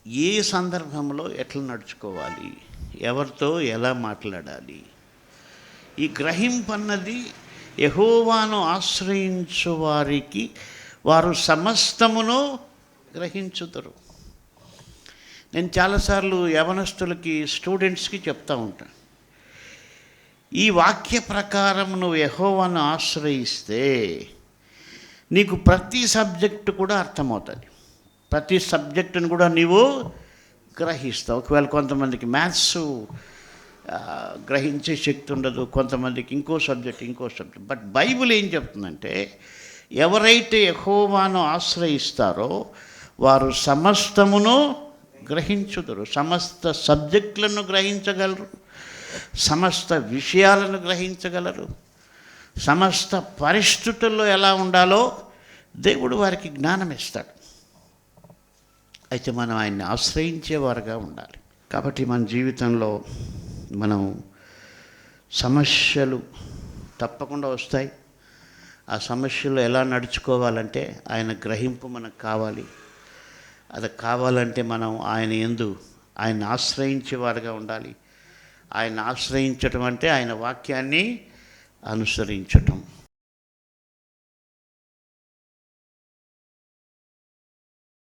ఏ సందర్భంలో ఎట్లా నడుచుకోవాలి, ఎవరితో ఎలా మాట్లాడాలి, ఈ గ్రహింపన్నది యెహోవాను ఆశ్రయించు వారికి వారు సమస్తమును గ్రహించుతారు. నేను చాలాసార్లు యవనస్తులకి, స్టూడెంట్స్కి చెప్తూ ఉంటాను, ఈ వాక్య ప్రకారం నువ్వు యెహోవాను ఆశ్రయిస్తే నీకు ప్రతి సబ్జెక్టు కూడా అర్థమవుతుంది, ప్రతి సబ్జెక్టును కూడా నీవు గ్రహిస్తావు. ఒకవేళ కొంతమందికి మ్యాథ్స్ గ్రహించే శక్తి ఉండదు, కొంతమందికి ఇంకో సబ్జెక్ట్. బట్ బైబిల్ ఏం చెప్తుందంటే, ఎవరైతే యెహోవాను ఆశ్రయిస్తారో వారు సమస్తమును గ్రహించుదురు, సమస్త సబ్జెక్టులను గ్రహించగలరు, సమస్త విషయాలను గ్రహించగలరు, సమస్త పరిస్థితుల్లో ఎలా ఉండాలో దేవుడు వారికి జ్ఞానం ఇస్తాడు. అయితే మనం ఆయన్ని ఆశ్రయించేవారుగా ఉండాలి. కాబట్టి మన జీవితంలో మనం సమస్యలు తప్పకుండా వస్తాయి. ఆ సమస్యలు ఎలా నడుచుకోవాలంటే ఆయన గ్రహింపు మనకు కావాలి. అది కావాలంటే మనం ఆయన ఆశ్రయించేవారుగా ఉండాలి. ఆయన ఆశ్రయించటం అంటే ఆయన వాక్యాన్ని అనుసరించటం.